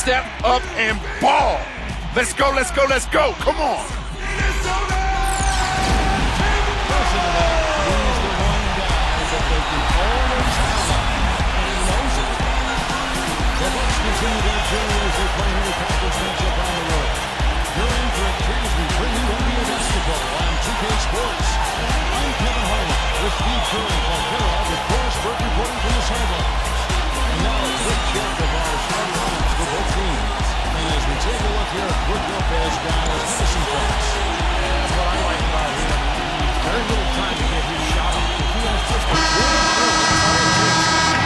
step up and ball. Let's go, let's go, let's go. Come on. Continue their journey as they play here conference matchup on the road. You're in for a treat as we bring you NBA basketball on 2K Sports. I'm Kevin Harlan with Steve Curry and Paul Carroll with Boris Burke reporting from the sidelines. And now a quick check of our starting lineups for both teams. And as we take a look here at Brook Lopez, guys, give us some thoughts. That's what I like about him. Very little time to get his shot off. If he has just a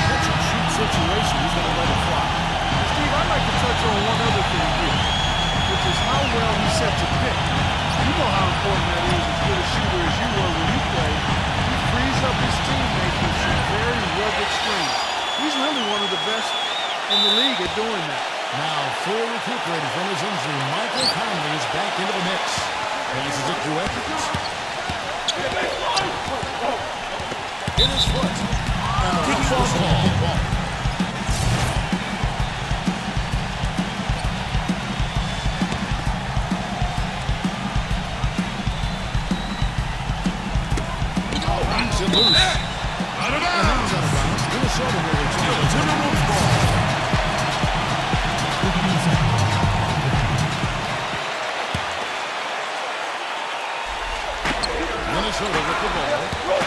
catch-and-shoot situation, he's going to let it fly. Steve, I'd like to touch on one other thing here, which is how well he sets a pick. You know how important that is, as good a shooter as you were when you played. He frees up his teammates with some very rugged screens. He's really one of the best in the league at doing that. Now, fully recuperated from his injury, Michael Conley is back into the mix. Passes it to Edwards. In his foot. And the ball. And loose. Out of bounds. Minnesota will return. Timberwolves ball. Minnesota with the ball.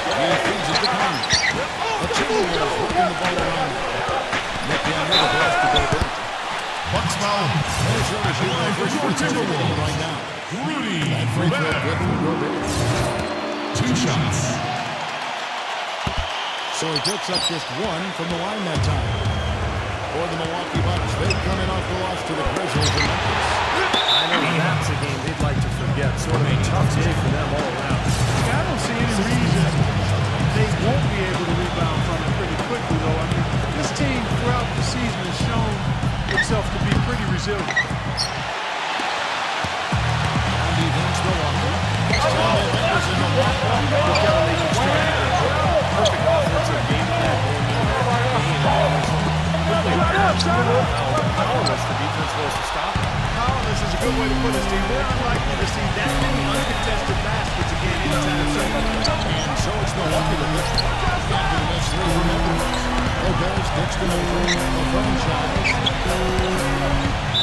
He feeds it to Conley. The Timberwolves working the ball around. Nick down here with the rest to go back. Bucks foul. Minnesota's shooting their first free throw right now. Rudy. That free throw good for Gobert. 2 shots. So he picks up just 1 from the line that time. For the Milwaukee Bucks, they've come in off the loss to the Grizzlies in Memphis. I know that's a game they'd like to forget. Sort of a tough day for them all around. I don't see any reason they won't be able to rebound from it pretty quickly, though. I mean, this team throughout the season has shown itself to be pretty resilient. On defense, Milwaukee. Members in Milwaukee. Look how they can strike. Perfect offensive game plan going into that game. Powerless the defense was to stop it. Powerless is a good way to put it, Steve. More unlikely to see that many uncontested baskets again anytime soon. And so it's Milwaukee that gets after the next 3 from Edwards. Lopez gets the over the franchise.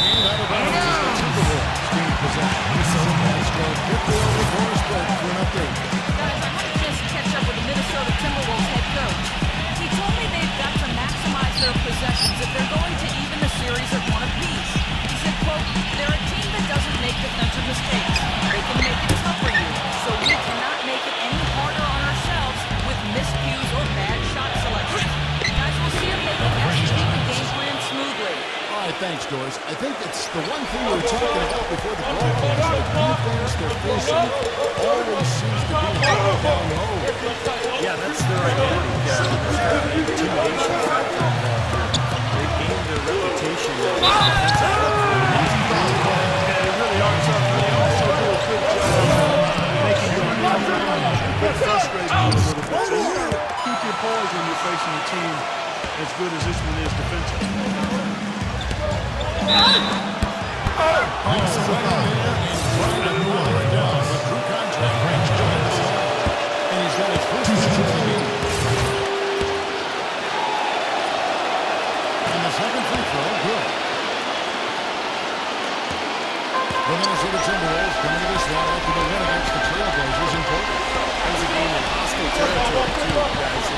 And out of bounds is the Timberwolves team possession. Let's go quickly over to Boris Burke for an update. Guys, I want to just catch up with the Minnesota Timberwolves head coach. He told me they've got to maximize their possessions if they're going to even the series at one apiece. He said, quote, they're a team that doesn't make defensive mistakes. They can make it tough for you, so we cannot make it any harder on ourselves with miscues or bad shot selection. Guys, we'll see if they can execute the game plan smoothly. All right, thanks, Doris. I think it's the one thing we were talking about before the broadcast. The defense they're facing always seems to be hard down low. Yeah, that's their identity. Intimidation factor involved here. They've gained their reputation as They really are tough. They also do a good job making you get frustrated a little bit. So you got to keep your poise when you're facing a team as good as this one is defensively. And he's got his first shot. And the second free throw, good. The Minnesota Timberwolves coming to this one after the win against the Trailblazers in Portland. That was a game in hostile territory, too, guys. It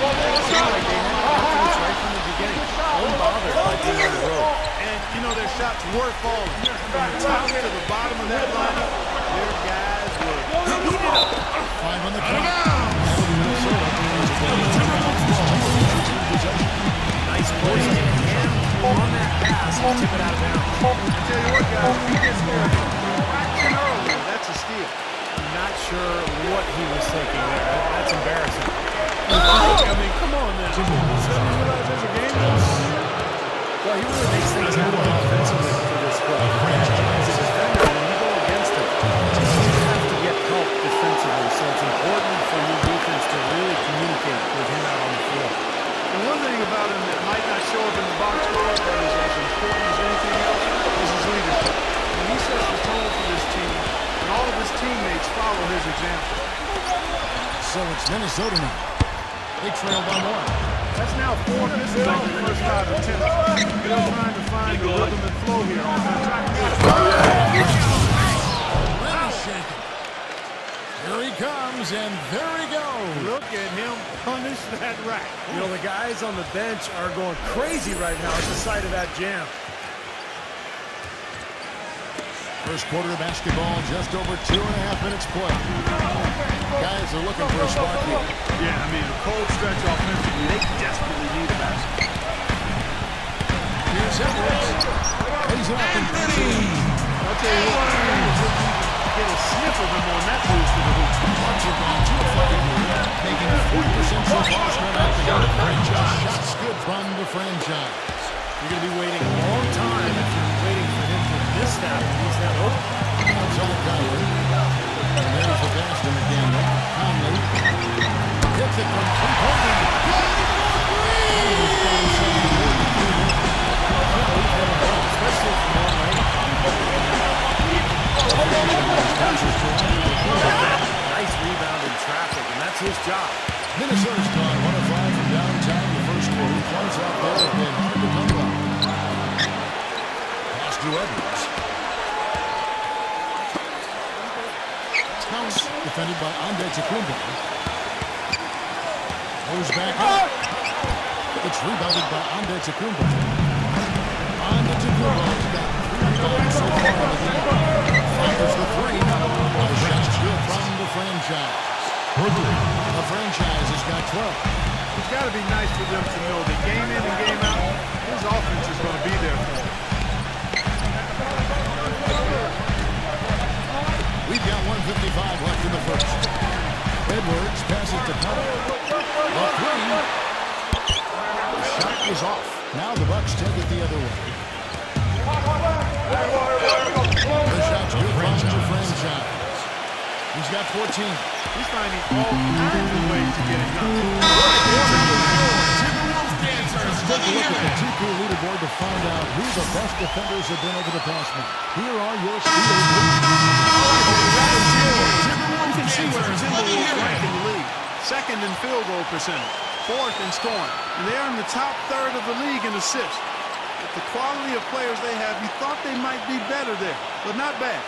seemed like they had confidence right from the beginning. Unbothered by being on the road. And, you know, their shots were falling. From the top to the bottom of that lineup, their guys were heated up. 5 on the clock. Nice poise and on that pass to tip it out of bounds. I tell you what, guys, if he gets there a fraction earlier, that's a steal. I'm not sure what he was thinking there. That's embarrassing. I mean, come on now. Suddenly realize there's a game. Well, he really makes things happen offensively for this club. As a defender, when you go against him, you have to get help defensively. So it's important for your defense to really communicate with him out on the field. And one thing about him that might not show up in the box score, but is as important as anything else, So it's Minnesota now. They trail by 1. That's now 4 misses on the first 5 attempts. They're trying to find the rhythm and flow here on Here he comes, and there he goes. Look at him punish that rack. You know, the guys on the bench are going crazy right now at the sight of that jam. First quarter of basketball, just over 2.5 minutes play. Guys are looking for a spark here. Yeah, I mean, a cold stretch offensively, they desperately need a basket. Here's Edwards. Lays it up and I'll tell you what, get a sniff of him on that move to the hoop. Bucks are gone 2 of 5 here, making 40% so far. Just shots good from the franchise. You're going to be waiting a long time if you're waiting for him to miss that when he's that open. It's all Kyler. And there's the Gaston again. Conley hits it from 3-point line. Especially from one lane. Nice rebound in traffic, and that's his job. Minnesota's gone 1 of 5 from downtown in the first quarter. Points out there have been hard to come by. Pass to Edwards. Counts defended by Antetokounmpo. Goes back up. It's rebounded by Antetokounmpo. Antetokounmpo's got 3 rebounds so far in the game. Fires the 3. Shots good from the franchise. The franchise has got 12. It's got to be nice for them to know that game in and game out, his offense is going to be there for him. We've got 1:55 left in the first. Edwards passes to Conley. The 3. The shot is off. Now the Bucks take it the other way. The shot's good from the franchise. He's got 14. He's finding all kinds of ways to get it done. Take a look at the TP leaderboard to find out who the best defenders have been over the past month. Here are your steals. You can see where Timberwolves rank in the league. Second in field goal percentage, 4th in scoring, and they're in the top 3rd of the league in assists. With the quality of players they have, you thought they might be better there, but not bad.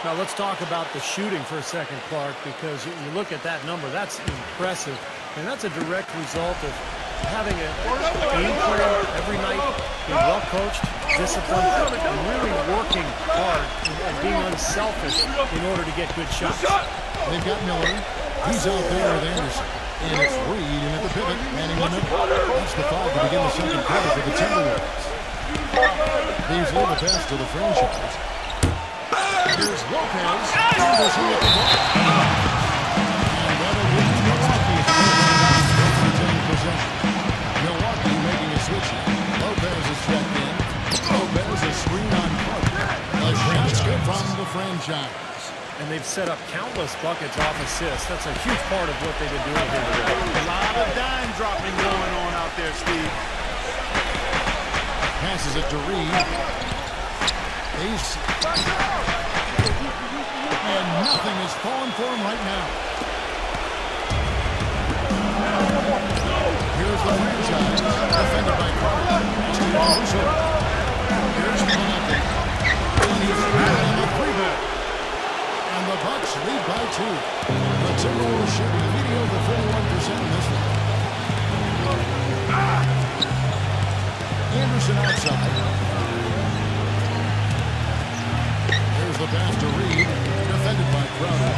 Now let's talk about the shooting for a second, Clark, because you look at that number, that's impressive. And that's a direct result of having a game plan every night, being well coached, disciplined, and really working hard and being unselfish in order to get good shots. They've got Miller. He's out there with Anderson. And it's Reed in at the pivot, manning the middle. That's the 5 to begin the second quarter for the Timberwolves. These lead the pass to the franchise. Here's Lopez. Anderson with the ball. And that'll be Milwaukee. Taking possession. Milwaukee making a switch. Lopez is checked in. Lopez is screen on Clark. A shot's good from the franchise. And they've set up countless buckets off assists. That's a huge part of what they've been doing here today. A lot of dime dropping going on out there, Steve. Passes it to Reed. Ace. And nothing is falling for him right now. Here's the franchise. Defended by Carter. Here's Konate. He's in the 3-ball. And the Bucks lead by 2. The Timberwolves should be leading over 41% in this one. Anderson outside. There's the pass to Reed. Defended by Crowder.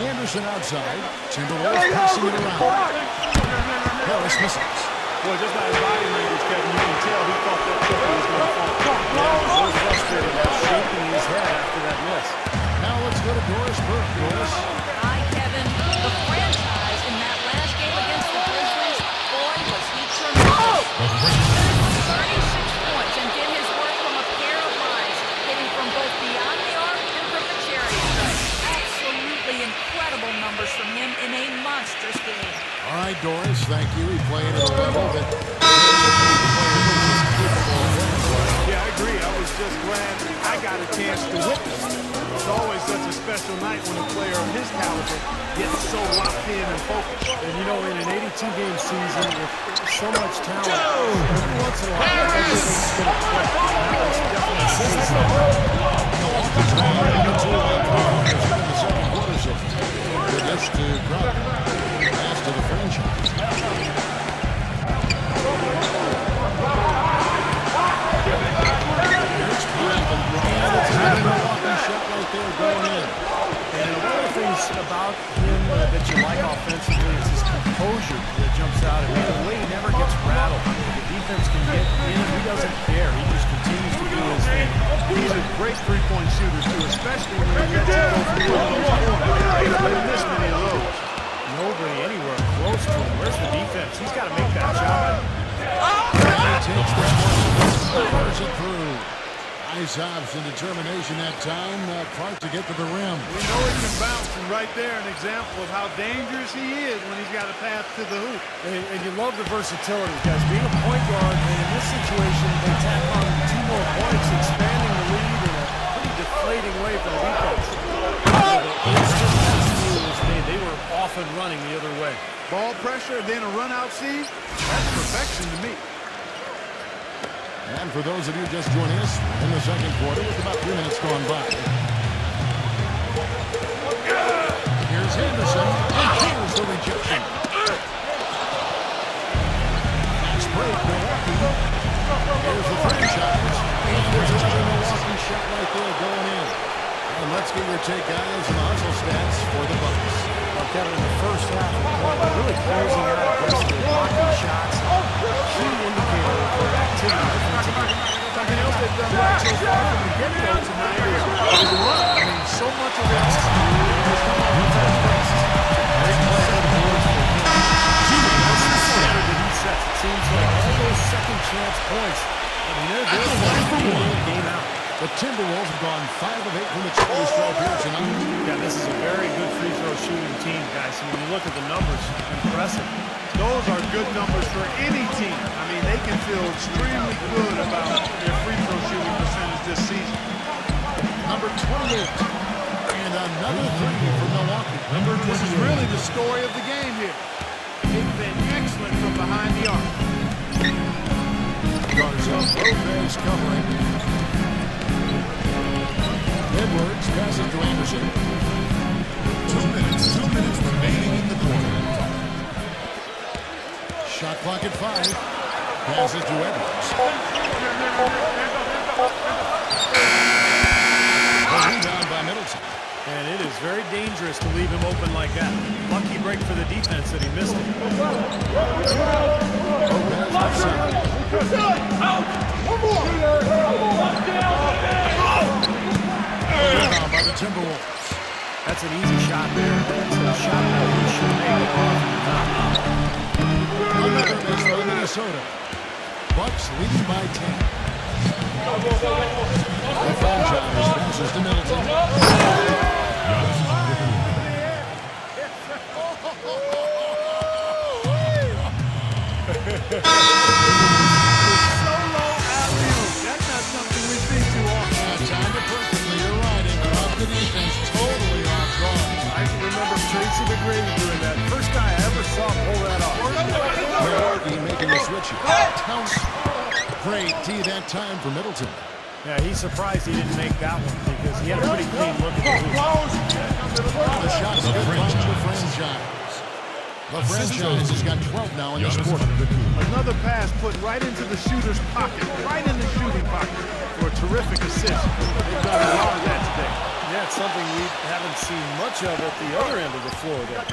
Anderson outside. Timberwolves passing it around. Harris misses. Boy, just by his body language, Kevin, you can tell he thought that triple was going to fall. Yeah, he's a little frustrated now, shaking his head after that miss. Now let's go to Doris Burke. Doris. Hi, Kevin. The franchise in that last game against the Grizzlies, boy, was he tremendous. 36 points and did his work from a pair of lines, hitting from both beyond the arc and from the charity stripe. Absolutely incredible numbers from him in a monstrous game. All right, Doris, thank you. He played at a level that... Yeah, I agree. I was just glad I got a chance to witness always such a special night when a player of his caliber gets so locked in and focused. And you know, in an 82-game season with so much talent, every once in a while, everything's going to click. That was definitely a season. Milwaukee's now into the second quarter, so for this to drop pass to the franchise. Here's Pop, and it's a Milwaukee shot right there going in. And one of the things about him that you like offensively is his composure that jumps out at him. The way he never gets rattled. The defense can get in, he doesn't care. He just continues to do his thing. He's a great three-point shooter, too, especially when he gets to those corners. He doesn't miss many of those. Nobody anywhere close to him. Where's the defense? He's got to make that shot. He takes that one, fires it through. Nice hops and determination that time. Clark to get to the rim. We know he can bounce, and right there an example of how dangerous he is when he's got a path to the hoop. And you love the versatility, because being a point guard, and in this situation, they tack on 2 more points, expanding the lead in a pretty deflating way for the defense. They were off and running the other way. Ball pressure, then a run-out seed. That's perfection to me. And for those of you just joining us in the second quarter with about 3 minutes gone by. Here's Henderson, and here's the rejection. Fast break, Milwaukee. Here's the franchise. And there's another Milwaukee shot right there going in. And let's get your take, guys, on the hustle stats for the Bucks. Well, Kevin, in the first half, really closing out aggressively, blocking shots. Key indicator of their activity. Something else they've done right so far from the get-go tonight is run. I mean, so much of it has come off the fast breaks. Great play on the boards for him. That's the standard that he sets. It seems like all those second-chance points, I mean, they're game in, game out. The Timberwolves have gone 5 of 8 from the charity stripe here tonight. Yeah, this is a very good free throw shooting team, guys. And when you look at the numbers, impressive. Those are good numbers for any team. I mean, they can feel extremely good about their free throw shooting percentage this season. Number 28. And another 3 from Milwaukee. This is really the story of the game here. They've been excellent from behind the arc. Garza, Lopez covering. Edwards passes to Anderson. 2 minutes remaining in the quarter. Shot clock at 5. Passes to Edwards. A rebound by Middleton. And it is very dangerous to leave him open like that. Lucky break for the defense that he missed it. Lopez outside. Rebound by the Timberwolves. That's an easy shot there. That's a shot that we should make Another miss by Minnesota. Bucks leading by 10. The franchise passes to Middleton. Solo alley-oop. That's not something we see too often. Timed it perfectly. You're right. It caught the defense totally off guard. I can remember Tracy McGrady doing that. First guy I ever saw pull that off. Milwaukee making the switch. Counts. Great D that time for Middleton. Yeah, he's surprised he didn't make that one because he had a pretty clean look at the hoop. The shot's good from the franchise. The franchise has got 12 now in this quarter. Another pass put right into the shooter's pocket, right in the shooting pocket for a terrific assist. They've done a lot of that today. Yeah, it's something we haven't seen much of at the other end of the floor there.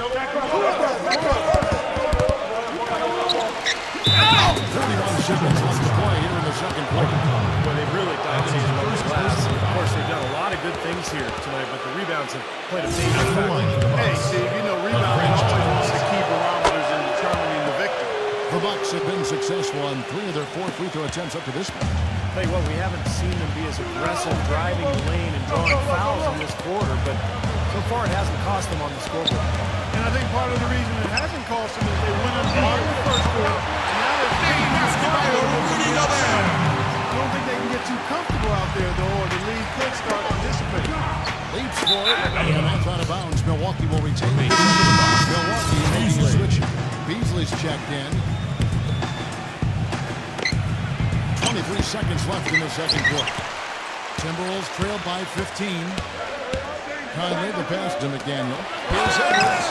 31 seconds left to play here in the second quarter. Well, they've really dominated on the glass. Of course, they've done a lot of good things here tonight, but the rebounds have played a major factor. Hey, Steve, you know rebounding is always one of the key barometers in determining the victory. The Bucks have been successful on 3 of their 4 free throw attempts up to this point. Tell you what, we haven't seen them be as aggressive driving the lane and drawing fouls in this quarter, but so far it hasn't cost them on the scoreboard. And I think part of the reason it hasn't cost them is they went up hard in the first quarter, and now they're playing basketball. I don't think they can get too comfortable out there, though, or the lead could start to dissipate. Lead for it. And that's out of bounds. Milwaukee will retain the Milwaukee making a switch. Beasley's checked in. 23 seconds left in the second quarter. Timberwolves trail by 15. Conley, the pass to McDaniel. Here's Edwards.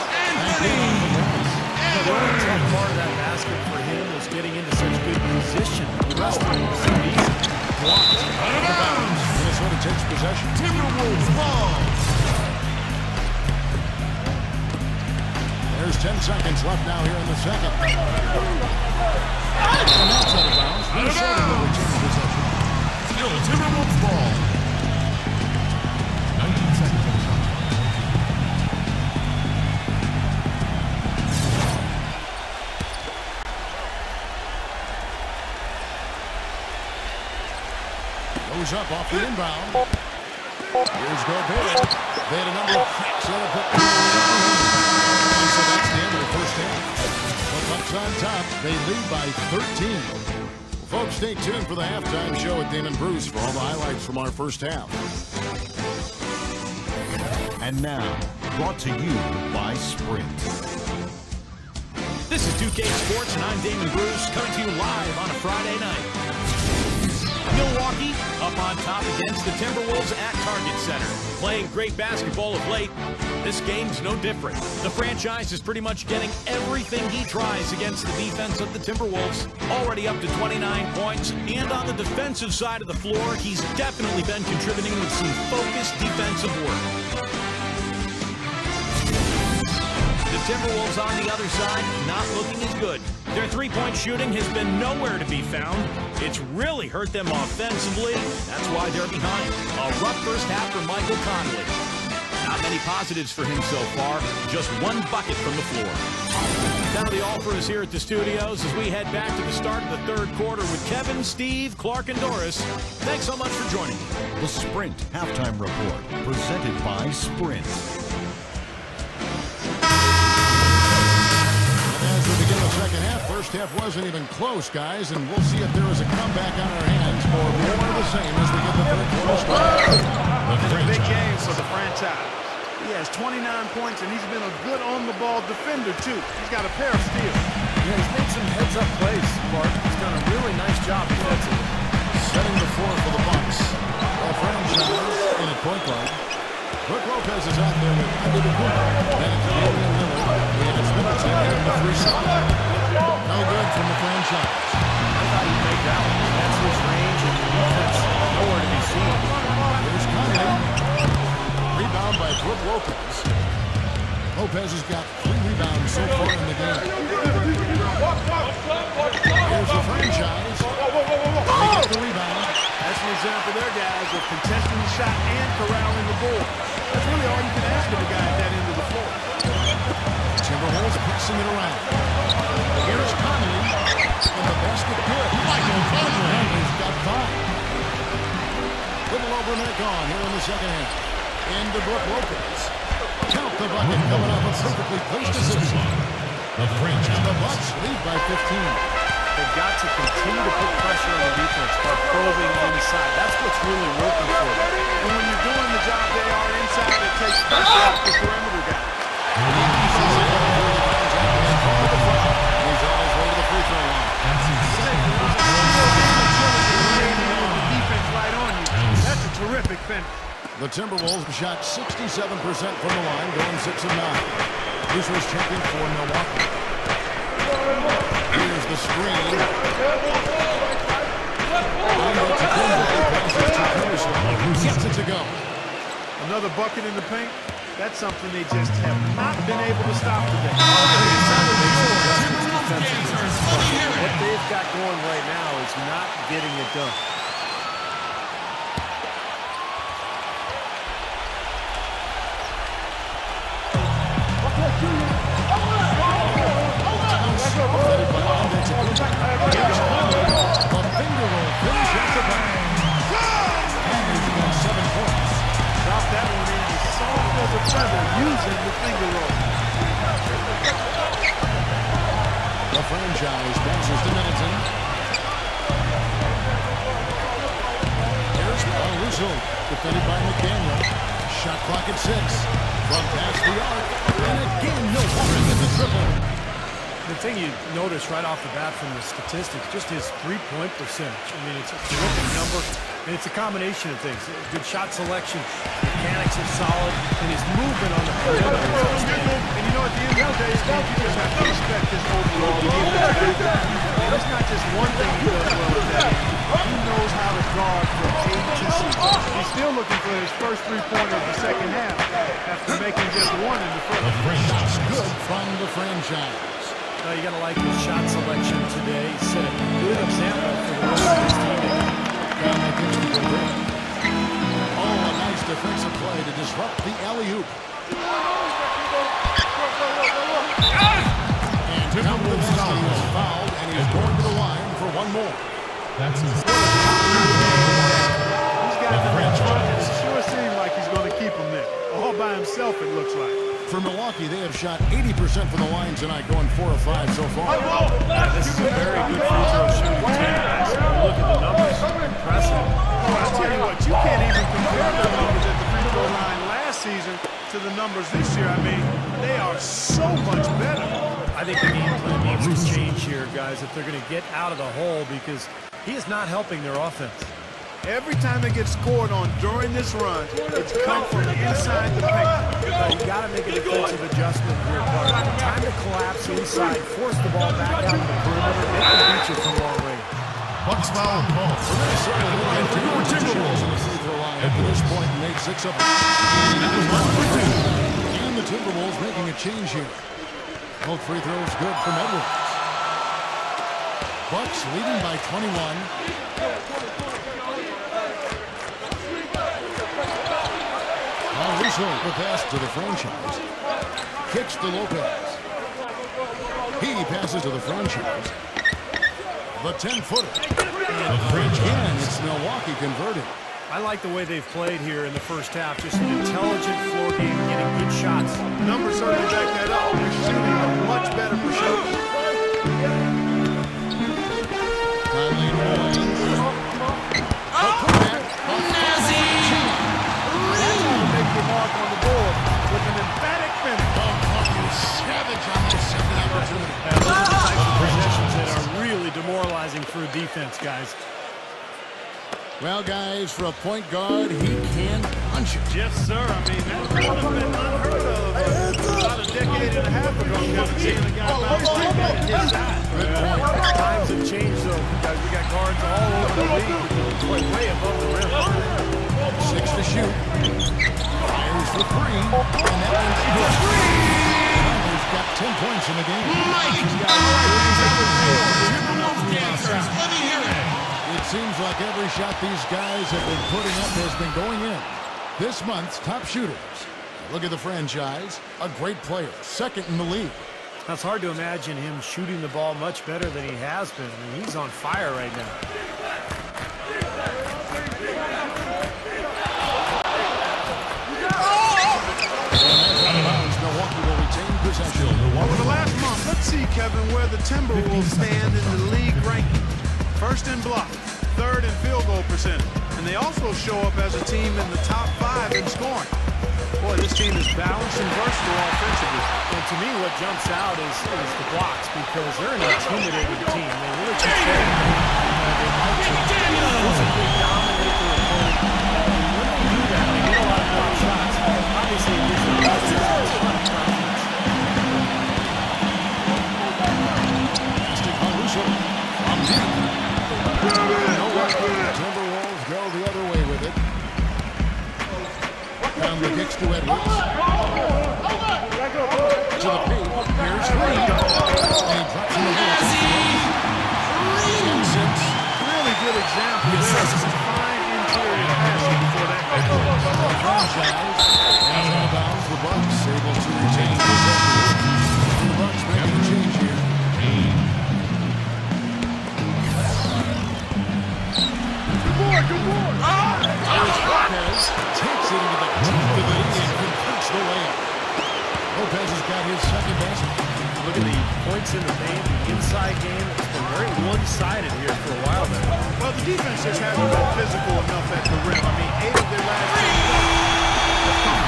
The only tough part of that basket for him was getting into such good position. The rest of it was so easy. Blocked out of bounds. Minnesota takes possession. Timberwolves ball. There's 10 seconds left now here in the second. And that's out of bounds. Minnesota will retain possession. Still Timberwolves ball. 19 seconds on the shot. Goes up off the inbound. Here's Gobert. They had a number of cracks that have put and so that's the end of the first half. The Bucks on top. They lead by 13. Folks, stay tuned for the halftime show with Damon Bruce for all the highlights from our first half. And now, brought to you by Sprint. This is 2K Sports, and I'm Damon Bruce, coming to you live on a Friday night. Milwaukee up on top against the Timberwolves at Target Center. Playing great basketball of late. This game's no different. The franchise is pretty much getting everything he tries against the defense of the Timberwolves. Already up to 29 points. And on the defensive side of the floor, he's definitely been contributing with some focused defensive work. The Timberwolves on the other side, not looking as good. Their three-point shooting has been nowhere to be found. It's really hurt them offensively. That's why they're behind. A rough first half for Michael Conley. Not many positives for him so far. Just one bucket from the floor. That'll be all for us here at the studios as we head back to the start of the third quarter with Kevin, Steve, Clark, and Doris. Thanks so much for joining me. The Sprint Halftime Report, presented by Sprint. As we begin the second half, first half wasn't even close, guys, and we'll see if there is a comeback on our hands or more of the same as we get the third quarter started. It's a big game for the franchise. He has 29 points, and he's been a good on-the-ball defender, too. He's got a pair of steals. Yeah, he's made some heads-up plays, Clark. He's done a really nice job defensively. Setting the floor for the Bucks. A franchise in at point guard. Brook Lopez is out there with under the corner. Then it's Damian Lillard. We have his minutes in here in the 3-second. No good from the franchise. I thought he'd make that one. That's his range, and the defense nowhere to be seen. Here's Conley. Rebound by Brook Lopez. Lopez has got 3 rebounds so far in the game. Here's the franchise. They get the rebound. That's an example there, guys, of contesting the shot and corralling the ball. That's really all you can ask of a guy at that end of the floor. Timberwolves passing it around. Here's Conley. And the basket good. Michael Conley has got 5. Little over and gone here in the second half. Into Brook Lopez. Count the bucket coming off a perfectly placed decision. The Bucks lead by 15. They've got to continue to put pressure on the defense by probing inside. That's what's really working for them. And when you're doing the job they are inside, it takes pressure off the perimeter guy. He's on his way to the free throw line. Defense right on you. That's a terrific finish. The Timberwolves shot 67% from the line, going 6 of 9. Bruce checking for Milwaukee. Here's the screen. Gets it to go. Another bucket in the paint. That's something they just have not been able to stop today. What they've got going right now is not getting it done. Using the finger roll. The franchise passes to Middleton. Here's Russo, defended by McDaniel. Shot clock at 6. From past the arc. And again, Milwaukee with the triple. The thing you notice right off the bat from the statistics, just his three-point percentage. I mean, it's a terrific number, and it's a combination of things. Good shot selection, mechanics are solid, and his movement on the perimeter is outstanding. And you know, at the end of the day, Steve, you just have to respect his overall defense. It's not just one thing he does well at that end. He knows how to guard from A to Z. He's still looking for his first three-pointer of the second half after making just one in the first. Shots good from the franchise. You got to like his shot selection today. He set a good example for the rest of his team. Oh, a nice defensive play to disrupt the alley-oop. And Timberwolves is fouled, and he's going to the line for one more. He's got the franchise. It sure seems like he's going to keep him there. All by himself, it looks like. For Milwaukee, they have shot 80% from the line tonight, going 4 of 5 so far. This is a very good free throw shooting team, guys. Look at the numbers. Impressive. I'll tell you what, you can't even compare the numbers at the free throw line last season to the numbers this year. I mean, they are so much better. I think the game plan needs to change here, guys, if they're going to get out of the hole, because he is not helping their offense. Every time they get scored on during this run, it's come from inside the paint. You got to make a defensive adjustment here, Clark. Time to collapse inside, force the ball back out to the perimeter, make them beat you from long range. Bucks foul call. Timberwolves in the free throw line after this point made 6 of 8. And the Timberwolves making a change here. Both free throws good from Edwards. Bucks leading by 21. Russo, the pass to the franchise. Kicks to Lopez. He passes to the franchise. The 10-footer. Again, it's Milwaukee converted. I like the way they've played here in the first half. Just an intelligent floor game, getting good shots. Numbers certainly back that up. They're shooting much better for sure. Conley mark on the board with an emphatic finish. Savage on the second opportunity. Those are the types of possessions that are really demoralizing for a defense, guys. Well, guys, for a point guard, he can punch it. Yes, sir. I mean, that would have been unheard of about a decade and a half ago. Kevin, seeing a guy bounce like that at his size. Good point. Times have changed, though, guys. We got guards all over the league who can play way above the rim. 6 to shoot. Fires for 3. And that one's good. Conley's got 10 points in the game. Let me hear it. It seems like every shot these guys have been putting up has been going in. This month's top shooters. Look at the franchise. A great player. Second in the league. It's hard to imagine him shooting the ball much better than he has been. I mean, he's on fire right now. Milwaukee will retain possession. Over the last month, let's see, Kevin, where the Timberwolves stand in the league ranking. First in blocks, third in field goal percentage, and they also show up as a team in the top 5 in scoring. Boy, this team is balanced and versatile offensively. And to me, what jumps out is the blocks, because they're an intimidating team. They really control they like to physically dominate their opponent. And when they do that, they get a lot of block shots. Obviously, it gives them a ton of confidence. From deep. Timberwolves go the other way with it. Down the kicks to Edwards. To the paint. Here's 3. And he drops in the middle. 6. Really good example. This is a fine interior passing before that. Franchise. And out of bounds, the Bucks able to retain possession. The Bucks making a change here. Good board. Lopez takes it into the top of the league and completes the layup. Lopez has got his second basket. Look at the points in the paint, the inside game. It's been very one-sided here for a while now. Well, the defense just hasn't been physical enough at the rim. I mean, 8 of their last 10 have come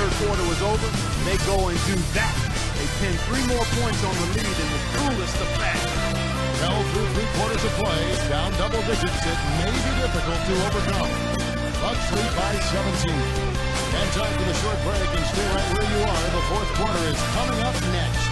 third quarter was over, they go and do that. They pin 3 more points on the lead in the coolest of fashion. Well, through 3 quarters of play, down double digits, it may be difficult to overcome. Bucks lead by 17. And time for the short break, and stay right where you are. The fourth quarter is coming up next.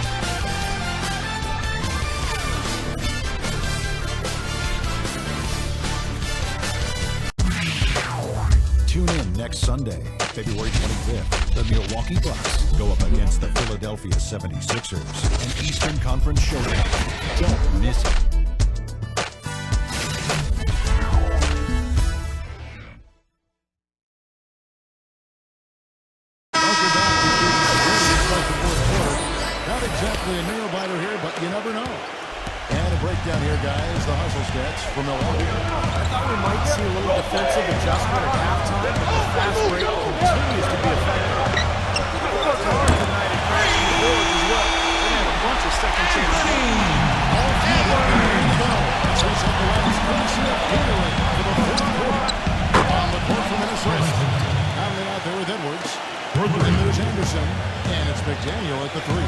Tune in next Sunday, February 25th. The Milwaukee Bucks go up against the Philadelphia 76ers. An Eastern Conference showdown. Don't miss it. Not exactly a nail-biter here, but you never know. And a breakdown here, guys. The hustle sketch from Milwaukee. I thought we might see a little defensive adjustment at halftime, but the fast break continues to be effective. They worked hard tonight at crashing the boards as well. They had a bunch of second chances. All team working here to go. Sets up the lines, crossing up Gatorade for the fourth quarter. On the court for Minnesota. Handling out there with Edwards. And there's Anderson. And it's McDaniel at the 3.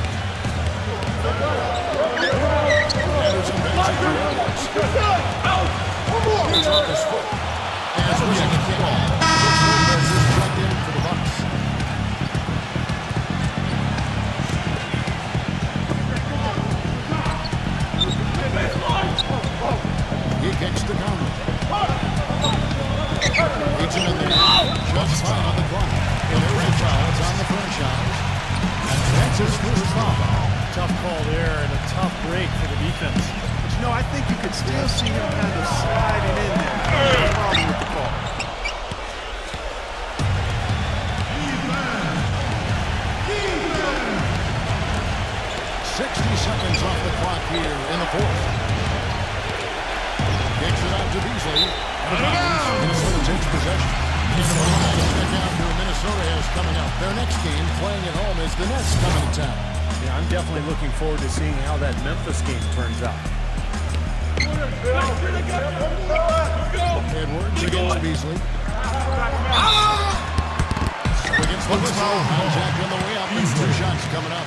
Anderson banks it through Edwards. It's off his foot. And it's pushing the kick off. Lopez is checked in for the Bucks. He kicks to Conley. Beats him in there. Just fine on the clock. And there's a foul. It's on the franchise. And that's his first foul. Tough call there and a tough break for the defense. But you know, I think you could still see him kind of sliding in there. No problem with the call. 60 seconds off the clock here in the fourth. Kicks it out to Beasley. Minnesota takes possession. Check out who Minnesota has coming up. Their next game playing at home is the Nets coming to town. Yeah, I'm definitely looking forward to seeing how that Memphis game turns out. Edwards against Beasley. Against the whistle. Contact on the way up. And 2 shots coming up.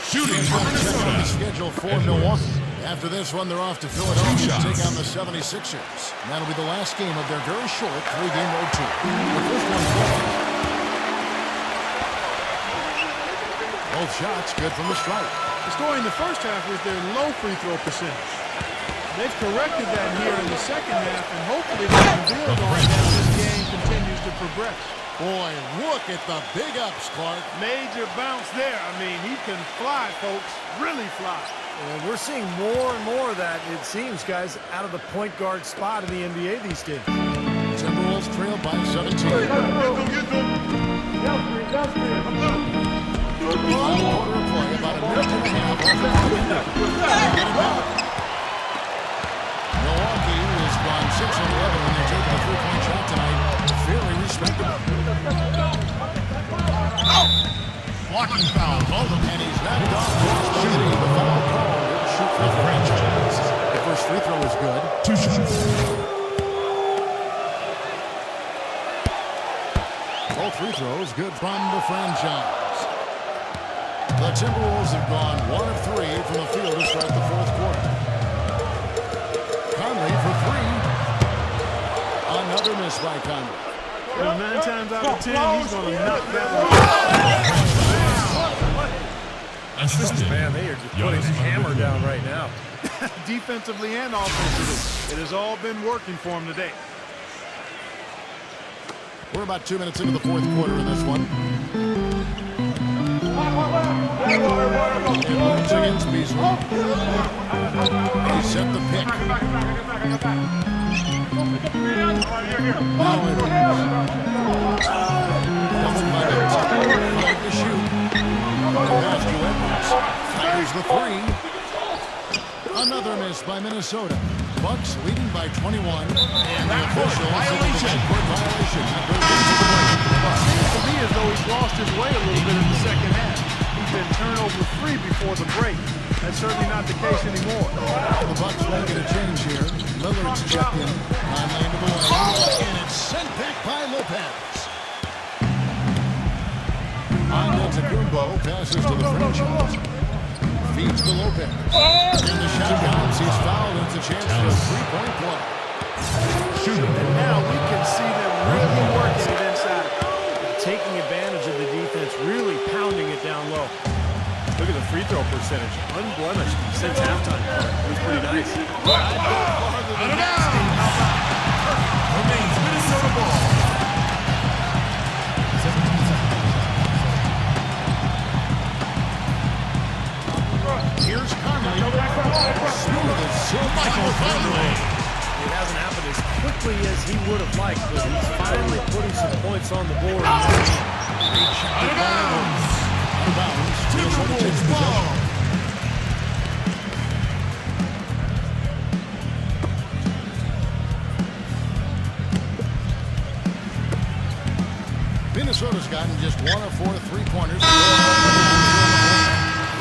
Shooting for On the Minnesota. schedule for Milwaukee. After this one, they're off to Philadelphia to take on the 76ers. And that'll be the last game of their very short 3-game road trip. The first one falls. Both shots good from the stripe. The story in the first half was their low free throw percentage. They've corrected that here in the second half, and hopefully they can build on that as this game continues to progress. Boy, look at the big ups, Clark. Major bounce there. I mean, he can fly, folks. Really fly. And we're seeing more and more of that, it seems, guys, out of the point guard spot in the NBA these days. Timberwolves trail by 17. Final quarter of play, about a minute and a half. Milwaukee has gone 6-11 when they take the 3-point shot tonight. Fairly respectable. Blocking foul. And he's knocked off. Shooting the foul call. Didn't shoot for the franchise. The first free throw is good. 2 shots. Both free throws good from the franchise. The Timberwolves have gone 1 of 3 from the field to start the fourth quarter. Conley for 3. Another miss by Conley. Well, 9 times out of 10, he's going to knock that one. Assisted. Man, they are just putting the hammer down right now. Defensively and offensively, it has all been working for him today. We're about 2 minutes into the fourth quarter in this one. Edwards against Beasley. He set the pick. Now Edwards. Double by Edwards. Five to shoot. Pass to Edwards. Fires the 3. Another miss by Minnesota. Bucks leading by 21. And the official violation. Violation. Seems to me as though he's lost his way a little bit in the second half. He's been turnover-free before the break. That's certainly not the case anymore. The Bucks making a change here. Lillard's checked in. Nine-lane to the lane. And it's sent back by Lopez. Antetokounmpo passes to the franchise. Feeds to Lopez. In the shot counts, he's fouled, and it's a chance for a three-point play. And now we can see them really working it inside. Taking advantage of the defense, really pounding it down low. Look at the free throw percentage, unblemished since halftime. It was pretty nice. Out of bounds. Remains Minnesota ball. 17 seconds. Here's Conley. Smooth as silk. Michael Conley. It hasn't happened as quickly as he would have liked, but he's finally putting some points on the board. Out of bounds. Timberwolves ball. Minnesota's gotten just 1 of 4 3-pointers.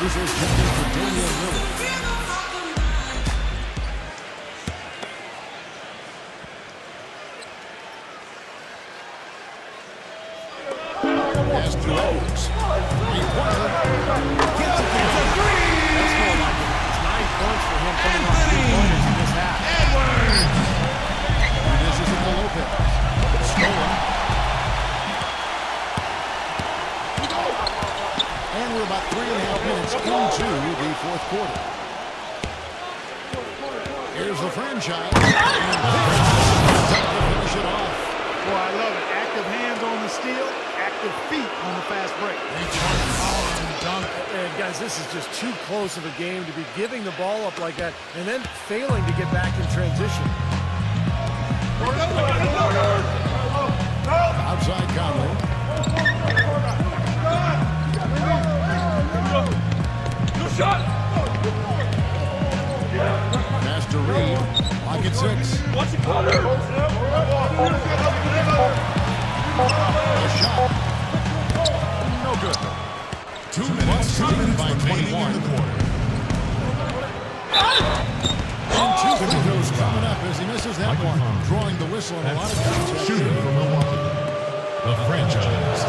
This is chipped in for Damian Lillard. Pass to Rose. Three-pointer. Gets it. That's more like it. It's 9 points for him coming off 2 pointers in this half. This is the Lopez. Stolen. And we're about 3.5 minutes into the fourth quarter. Here's the franchise. And to finish it off. Boy, I love it. Active hands on the steal, active feet on the fast break. And guys, this is just too close of a game to be giving the ball up like that and then failing to get back in transition. Outside Conley. Pass to Reed. Lock at 6. A shot. No good. 2 minutes by 21 in the quarter. And 2 free throws coming up as he misses that one. Drawing the whistle and a lot of contact. Shooting for Milwaukee. The franchise.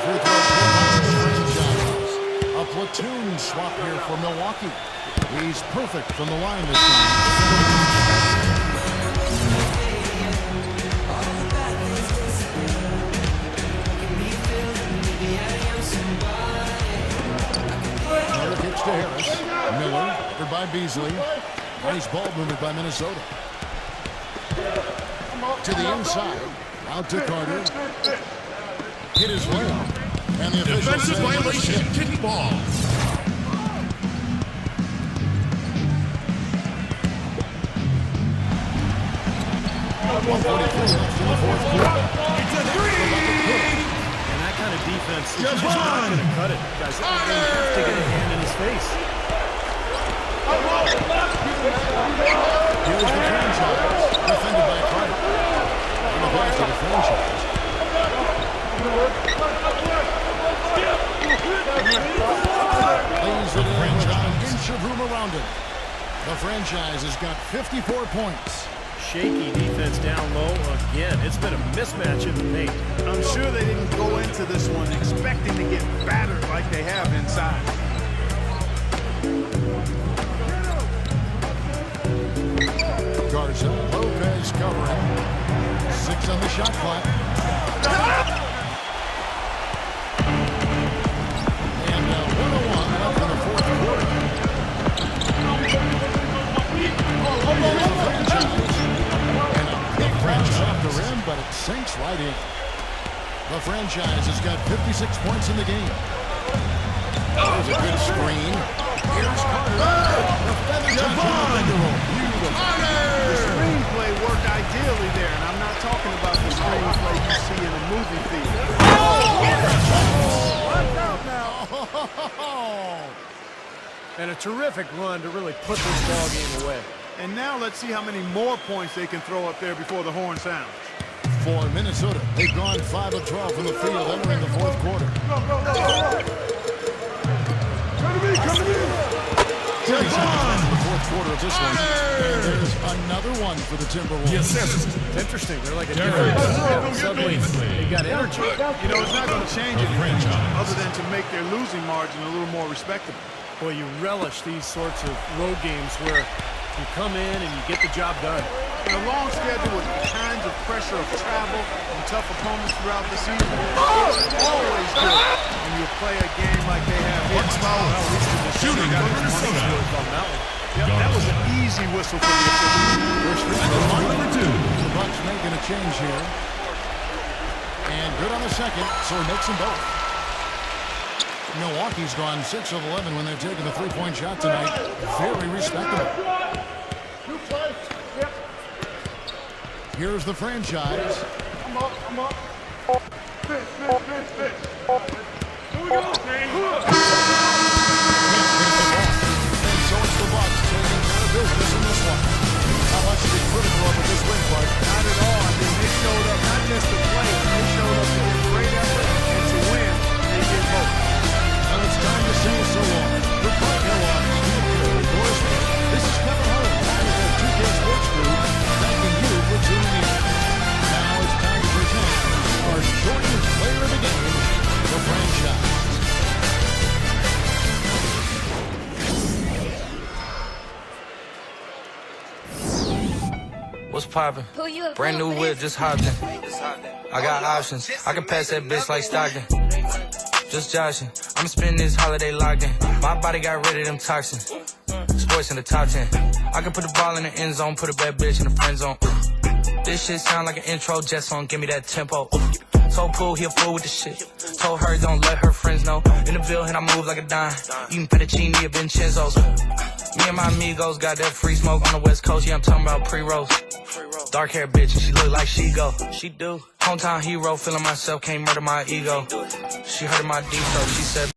Free throw by the franchise. A platoon swap here for Milwaukee. He's perfect from the line this time. Another pitch to Harris. Miller, covered by Beasley. Nice ball movement by Minnesota. To the inside. Out to Carter. Hit his way up. And the official Defensive violation. Kicking ball. Left in the fourth quarter. It's a three. And that kind of defense is just not going to cut it. Guys, they have to get a hand in his face. Here's the franchise. Defended by Carter. And the pass to the franchise. Leaves it in with an inch of room around it. The franchise has got 54 points. Shaky defense down low again. It's been a mismatch in the paint. I'm sure they didn't go into this one expecting to get battered like they have inside. Garza, Lopez covering. 6 on the shot clock. And 101 left in the fourth quarter. Here's the franchise. And a big franchise off the rim, but it sinks right in. The franchise has got 56 points in the game. There's a good screen. Here's Carter. The feather touch. The screenplay worked ideally there, and I'm not talking about the screenplay you see in a movie theater. Watch out now. And a terrific run to really put this ball game away. And now let's see how many more points they can throw up there before the horn sounds. For Minnesota, they've gone 5 of 12 from the field entering the fourth quarter. Come to me, come to me. 30 seconds left in the fourth quarter of this one. And there's another one for the Timberwolves. Yes, sir. It's interesting. They're like a different suddenly they got energy. You know, it's not going to change anything other than to make their losing margin a little more respectable. Boy, you relish these sorts of road games where you come in and you get the job done. In a long schedule with the kinds of pressure of travel and tough opponents throughout the season, it's always good when you play a game like they have here. Shooting for Minnesota. Yep, that was an easy whistle for the officials. Number 2. The Bucks making a change here. And good on the second, so he makes them both. Milwaukee's gone 6 of 11 when they're taking the three-point shot tonight. Very respectable. Here's the franchise. Come up. Here we go. And so it's the Bucks taking care of business in this one. How much to be critical of this win, Clark? Not at all. I mean, they showed up not just to play, they showed up to get great effort and to win. They did both. Well, it's time to say so long. For Clark Milwaukee, Steve Kerr, Doris Smith, this is Kevin Hart, part of the 2K Sports Group, thanking you for tuning in. Now it's time to present our Jordan Player of the Game, the franchise. What's poppin'? Brand new whip, just hopped in. I got options. I can pass that bitch like Stockton. Just joshing. I'ma spend this holiday locked in. My body got rid of them toxins. Sports in the top 10. I can put the ball in the end zone, put a bad bitch in the friend zone. This shit sound like an intro jet song, give me that tempo. Told Pooh he a fool with the shit. Told her don't let her friends know. In the building I move like a dime. Eating fettuccine at Vincenzo's. Me and my amigos got that free smoke on the West Coast. Yeah, I'm talking about pre-rolls. Dark hair bitch and she look like she go. She do. Hometown hero, feeling myself, can't murder my ego. She heard my D, so she said